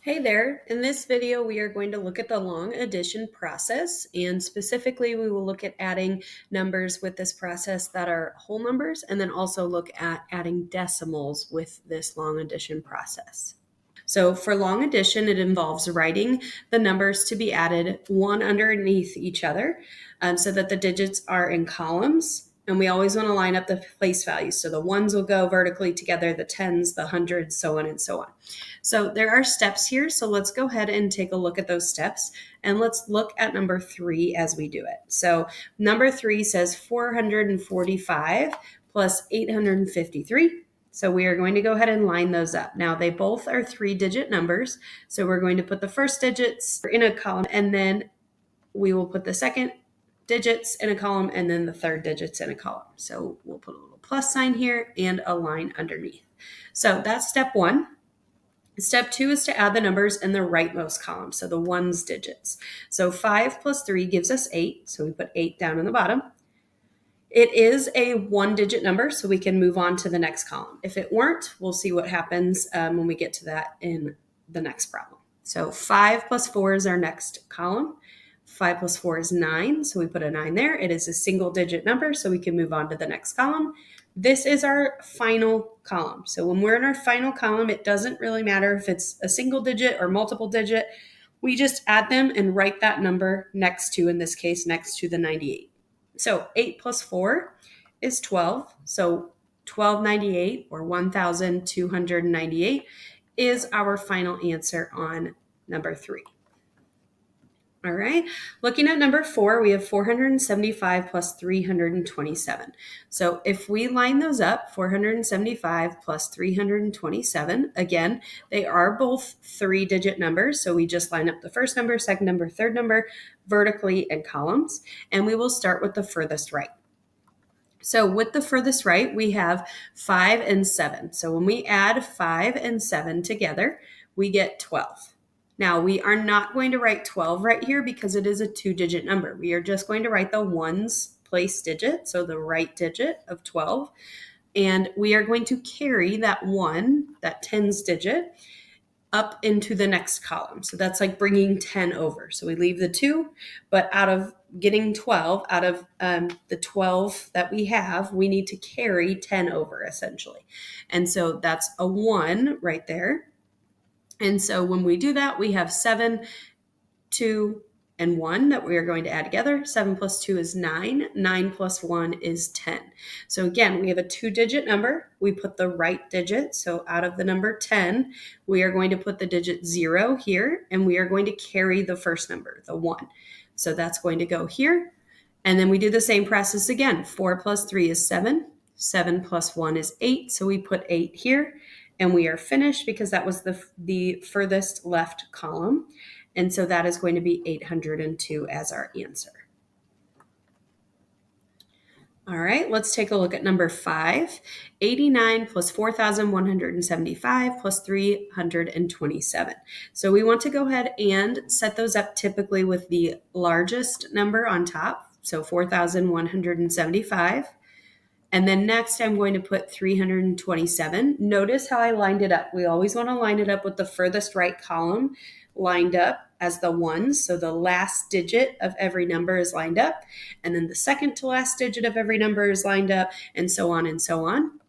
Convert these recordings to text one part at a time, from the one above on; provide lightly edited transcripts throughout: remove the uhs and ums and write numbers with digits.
Hey there, in this video we are going to look at the long addition process, and specifically we will look at adding numbers with this process that are whole numbers, and then also look at adding decimals with this long addition process. So for long addition, it involves writing the numbers to be added one underneath each other so that the digits are in columns. And we always want to line up the place values. So the ones will go vertically together, the tens, the hundreds, so on and so on. So there are steps here. So let's go ahead and take a look at those steps. And let's look at number 3 as we do it. So number 3 says 445 plus 853. So we are going to go ahead and line those up. Now they both are 3-digit numbers. So we're going to put the first digits in a column, and then we will put the second digits in a column, and then the third digits in a column. So we'll put a little plus sign here and a line underneath. So that's step 1. Step 2 is to add the numbers in the rightmost column, so the ones digits. So 5 plus 3 gives us 8, so we put 8 down in the bottom. It is a 1-digit number, so we can move on to the next column. If it weren't, we'll see what happens when we get to that in the next problem. So 5 plus 4 is our next column. 5 plus 4 is 9, so we put a 9 there. It is a single-digit number, so we can move on to the next column. This is our final column. So when we're in our final column, it doesn't really matter if it's a single digit or multiple digit. We just add them and write that number next to, in this case, next to the 98. So 8 plus 4 is 12. So 1298 or 1,298 is our final answer on number 3. All right, looking at number 4, we have 475 plus 327. So if we line those up, 475 plus 327, again, they are both 3-digit numbers. So we just line up the first number, second number, third number vertically in columns, and we will start with the furthest right. So with the furthest right, we have 5 and 7. So when we add 5 and 7 together, we get 12. Now, we are not going to write 12 right here because it is a 2-digit number. We are just going to write the ones place digit, so the right digit of 12. And we are going to carry that 1, that tens digit, up into the next column. So that's like bringing 10 over. So we leave the 2, but out of getting 12, out of the 12 that we have, we need to carry 10 over essentially. And so that's a 1 right there. And so when we do that, we have 7, 2, and 1 that we are going to add together. 7 plus 2 is 9. 9 plus 1 is 10. So again, we have a 2-digit number. We put the right digit. So out of the number 10, we are going to put the digit 0 here, and we are going to carry the first number, the 1. So that's going to go here. And then we do the same process again. 4 plus 3 is 7. 7 plus 1 is 8. So we put 8 here. And we are finished because that was the furthest left column. And so that is going to be 802 as our answer. All right, let's take a look at number 5. 89 plus 4,175 plus 327. So we want to go ahead and set those up typically with the largest number on top. So 4,175. And then next I'm going to put 327. Notice how I lined it up. We always want to line it up with the furthest right column lined up as the ones. So the last digit of every number is lined up. And then the second to last digit of every number is lined up, and so on and so on.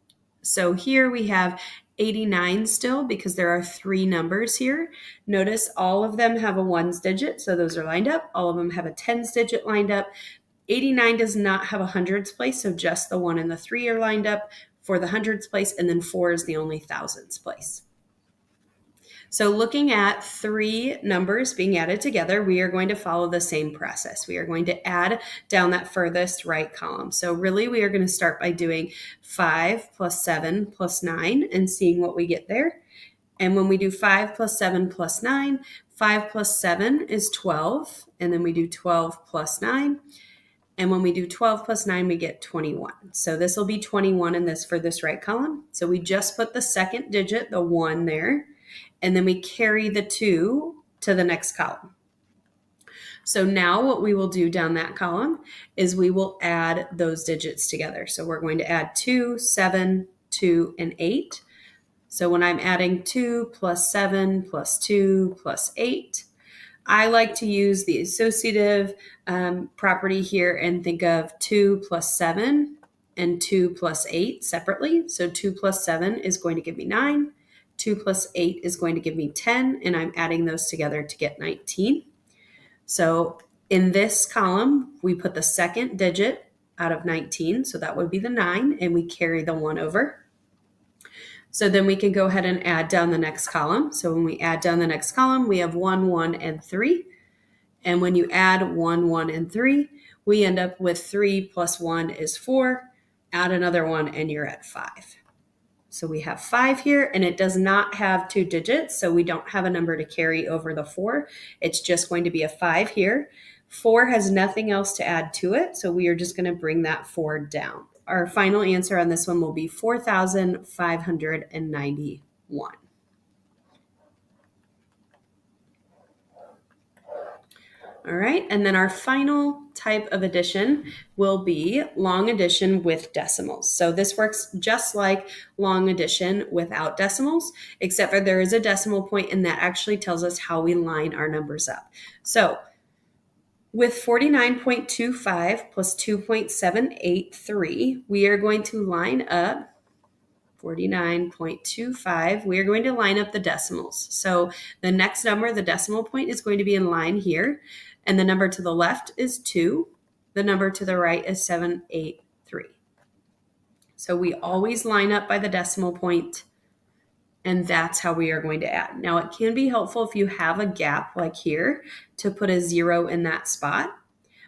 So here we have 89 still because there are 3 numbers here. Notice all of them have a ones digit, so those are lined up. All of them have a tens digit lined up. 89 does not have a hundreds place, so just the 1 and the 3 are lined up for the hundreds place, and then 4 is the only thousands place. So looking at 3 numbers being added together, we are going to follow the same process. We are going to add down that furthest right column. So really we are going to start by doing 5 plus 7 plus 9 and seeing what we get there. And when we do 5 plus 7 plus 9, 5 plus 7 is 12, and then we do 12 plus 9. And when we do 12 plus 9, we get 21. So this will be 21 in this for this right column. So we just put the second digit, the 1 there, and then we carry the 2 to the next column. So now what we will do down that column is we will add those digits together. So we're going to add 2, 7, 2, and 8. So when I'm adding 2 plus 7 plus 2 plus 8, I like to use the associative property here and think of 2 plus 7 and 2 plus 8 separately. So 2 plus 7 is going to give me 9. 2 plus 8 is going to give me 10, and I'm adding those together to get 19. So in this column, we put the second digit out of 19, so that would be the 9, and we carry the 1 over. So then we can go ahead and add down the next column. So when we add down the next column, we have 1, 1, and 3. And when you add 1, 1, and 3, we end up with 3 plus 1 is 4. Add another 1, and you're at 5. So we have 5 here, and it does not have 2 digits, so we don't have a number to carry over the 4. It's just going to be a 5 here. 4 has nothing else to add to it, so we are just going to bring that 4 down. Our final answer on this one will be 4,591. All right, and then our final type of addition will be long addition with decimals. So this works just like long addition without decimals, except for there is a decimal point, and that actually tells us how we line our numbers up. So with 49.25 plus 2.783, we are going to line up 49.25, we are going to line up the decimals. So the next number, the decimal point, is going to be in line here. And the number to the left is 2. The number to the right is 783. So we always line up by the decimal point, and that's how we are going to add. Now, it can be helpful if you have a gap like here to put a 0 in that spot.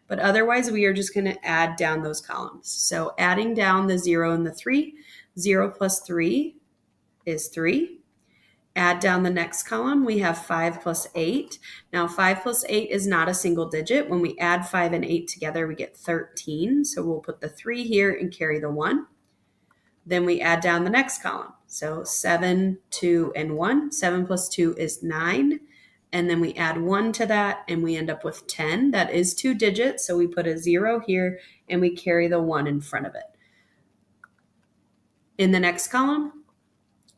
But otherwise, we are just going to add down those columns. So adding down the 0 and the 3, 0 plus 3 is 3. Add down the next column, we have 5 plus 8. Now, 5 plus 8 is not a single digit. When we add 5 and 8 together, we get 13. So we'll put the 3 here and carry the 1. Then we add down the next column. So 7, 2, and 1. 7 plus 2 is 9. And then we add 1 to that, and we end up with 10. That is 2 digits, so we put a 0 here, and we carry the 1 in front of it. In the next column,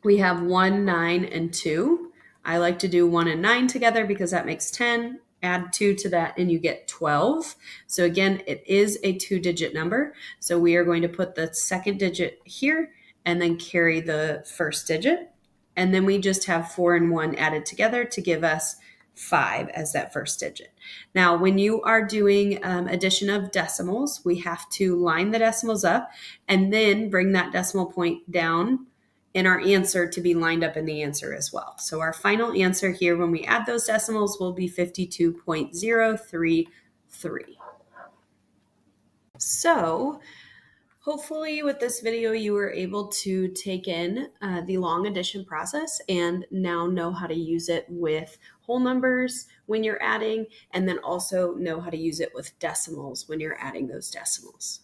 we have 1, 9, and 2. I like to do 1 and 9 together because that makes 10. Add 2 to that, and you get 12. So again, it is a 2-digit number. So we are going to put the second digit here and then carry the first digit. And then we just have 4 and 1 added together to give us 5 as that first digit. Now, when you are doing addition of decimals, we have to line the decimals up and then bring that decimal point down in our answer to be lined up in the answer as well. So our final answer here when we add those decimals will be 52.033. So hopefully with this video you were able to take in the long addition process and now know how to use it with whole numbers when you're adding, and then also know how to use it with decimals when you're adding those decimals.